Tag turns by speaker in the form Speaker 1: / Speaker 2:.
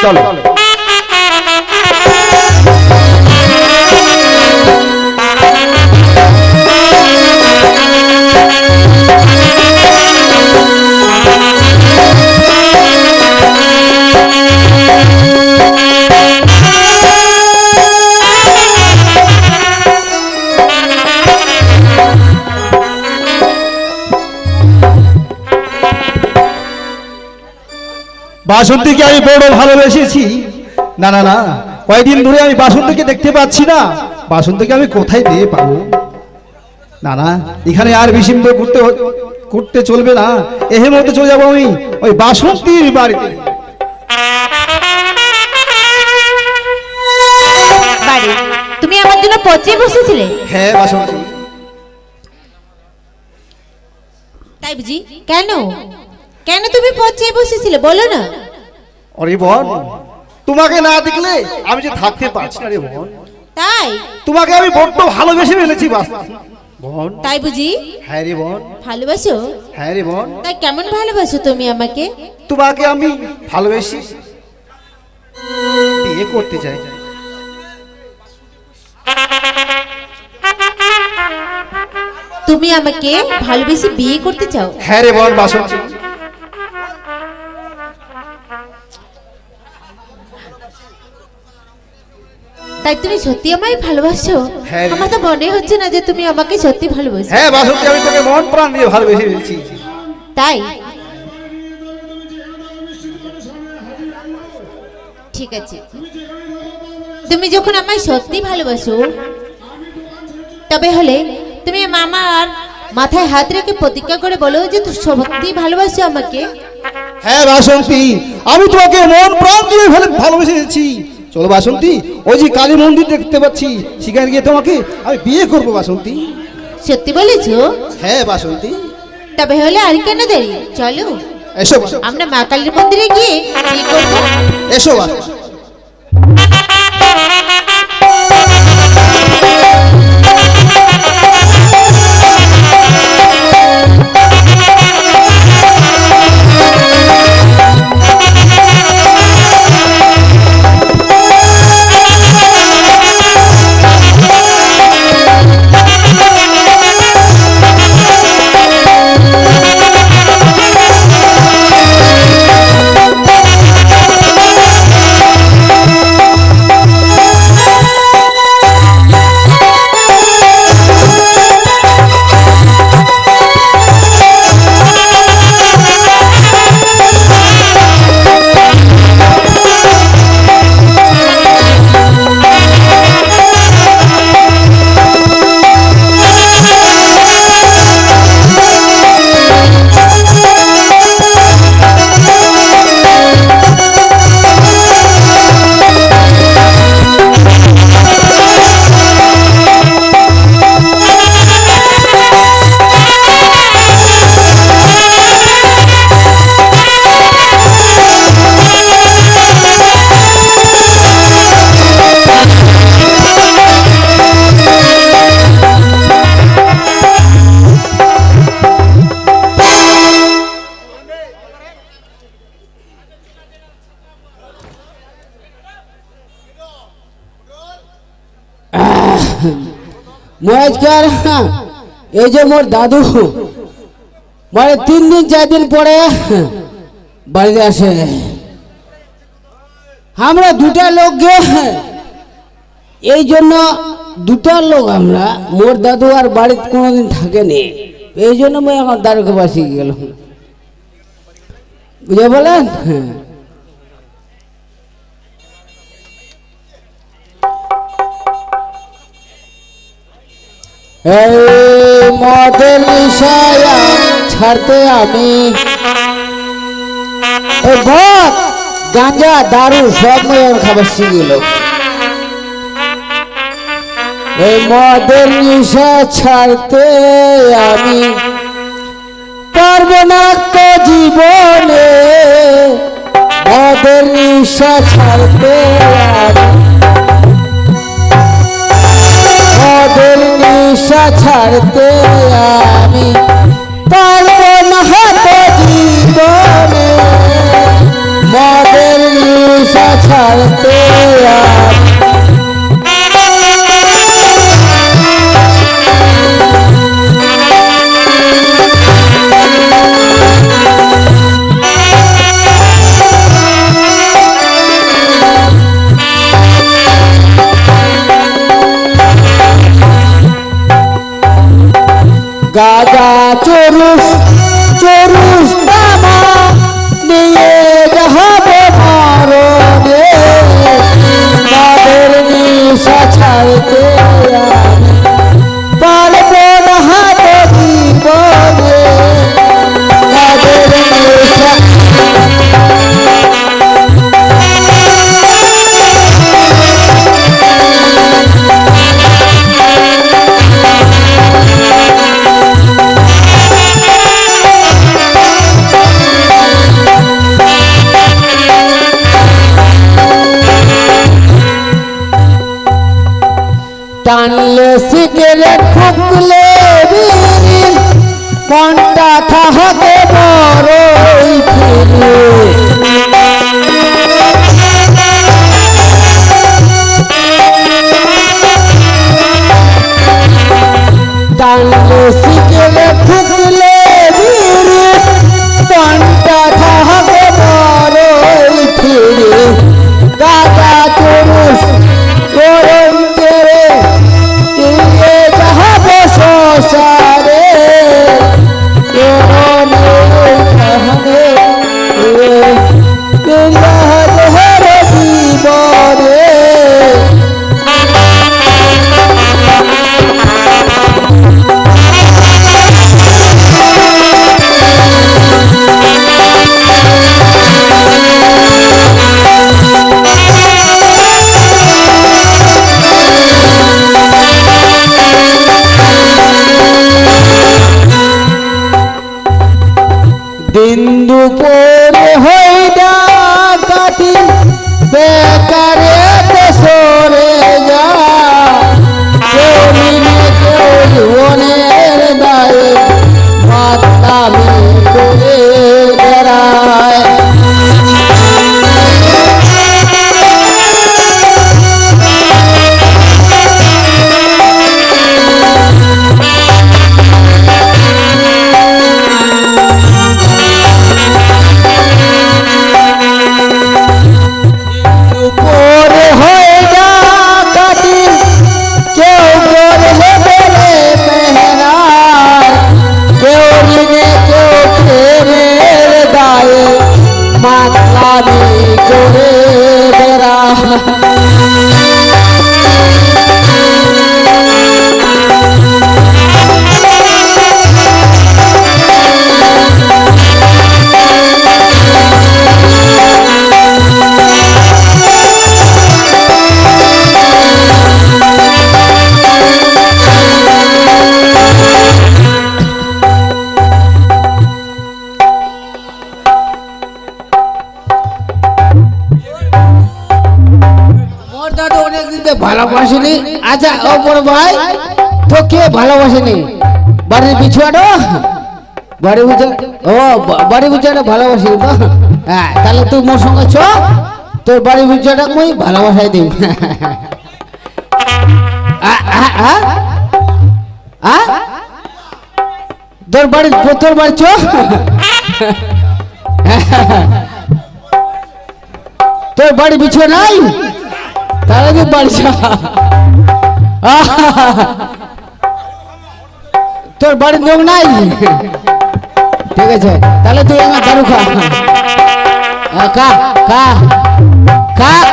Speaker 1: চলো। বাসন্তীকে আমি বড় ভালোবেসেছি। না না না, কয়েকদিন ধরে আমি বাসন্তীকে দেখতে পাচ্ছি না। বাসন্তীকে আমি কোথায় পেয়ে পাবো? না না, এখানে আর বিচিন্দ করতে চলবে না। এর মধ্যে চলে যাবো আমি ওই বাসন্তীর বাড়িতে।
Speaker 2: তুমি আমার জন্য পচে বসেছিলে?
Speaker 1: হ্যাঁ বাসন্তী।
Speaker 2: তাই বুঝি? কেন কেন তুমি পচে বসেছিলে বলো না?
Speaker 1: আরে বোন, তোমাকে না দেখলে আমি যে থাকতে পারছি না রে বোন।
Speaker 2: তাই?
Speaker 1: তোমাকে আমি বড্ড ভালোবেসে ফেলেছি বোন।
Speaker 2: তাই বুঝি?
Speaker 1: হ্যাঁ রে বোন।
Speaker 2: ভালোবাসো?
Speaker 1: হ্যাঁ রে বোন।
Speaker 2: তাই কেমন ভালোবাসো তুমি আমাকে?
Speaker 1: তোমাকে আমি ভালোবেসে বিয়ে করতে চাই।
Speaker 2: তুমি আমাকে ভালোবেসে বিয়ে করতে চাও?
Speaker 1: হ্যাঁ রে বোন বাসন্তী।
Speaker 2: তাই তুমি সত্যি আমায় ভালোবাসো?
Speaker 1: হ্যাঁ।
Speaker 2: আমার তো মনে হচ্ছে না যে তুমি আমাকে সত্যি ভালোবাসো।
Speaker 1: হ্যাঁ বাসন্তী, আমি তোকে মন প্রাণ দিয়ে ভালোবেসে ফেলেছি।
Speaker 2: তাই? ঠিক আছে, তুমি যখন আমায় সত্যি ভালোবাসো তবে হলে তুমি মামার মাথায় হাত রেখে প্রতিজ্ঞা করে বলো যে তুমি সত্যি ভালোবাসো আমাকে।
Speaker 1: হ্যাঁ বাসন্তী, আমি তোমাকে মন প্রাণ দিয়ে ভালোবেসে ফেলেছি। চলো বাসন্তী, ওই যে কালী মন্দির দেখতে পাচ্ছি, সেখানে গিয়ে তোমাকে আমি বিয়ে করবো বাসন্তী।
Speaker 2: সত্যি বলেছো?
Speaker 1: হ্যাঁ বাসন্তী।
Speaker 2: তবে হলে আর কেন দেরি, চলো
Speaker 1: এসো
Speaker 2: আমরা মা কালীর মন্দিরে গিয়ে বিয়ে করবো।
Speaker 1: এসো বাসন্তী।
Speaker 3: মহাজকার এই যে মোর দাদু মানে 3 দিন 4 দিন পরে বাড়িতে আসে। আমরা দুটা লোক গে, এই জন্য দুটা লোক আমরা, মোর দাদু আর বাড়িতে কোনোদিন থাকেনি, এই জন্য আমি এখন দাদুকে বাসি গেলাম, বুঝে বলেন। এই মদের নিশায়া ছাড়তে আমি ভাত গাঁজা দারু সব মেয়ের খাবার শিখে গেল। এই মদের নিশা ছাড়তে আমি পারবো না তো জীবনে, মদের নিশা ছাড়তে আমি, মদের নিশা ছাড়তে আমি পারবো না তো জীবনে, মদের নিশা ছাড়তে আর গাজা চরুষ চরুষ দামা নিয়ে যাবে মরণে তাদের নিশা ছাড়তে পারবো না হাতে জীবনে তাদের নিশা টানলে সিগারেট ফুকলে বিড়ি মনটা থাকে বড়ই ফিরে টানলে সিগারেট ফুকলে বিড়ি মনটা থাকে বড়ই ফিরে গাজা চরুষ গরম তেরে দিয়ে যাবে সংসারে জীবনে দিন দুপুরে হইডা কাটি বেকারে সরে যা কেউ নিনে কেউ জীবনের দায়ে মাতামি করে বেড়ায় করে বেড়া ভালোবাসেনি। আচ্ছা ও বড় ভাই তো কে ভালোবাসেনি? বাড়ির পিছুয়াটা বাড়ি বুঝে ও বাড়ি বুঝাটা ভালোবাসিনি তো। হ্যাঁ তাহলে তুই মোর সঙ্গে চ, তোর বাড়ি বুঝাটা মুই ভালোবাসাই দিই। তোর বাড়ি চ তোর বাড়ি পিছুয়া নাই তাহলে তুই বাড়ি চ। তোর বাড়ির লোক নাই, ঠিক আছে তাহলে তুই আমার দারু খা খা খা খা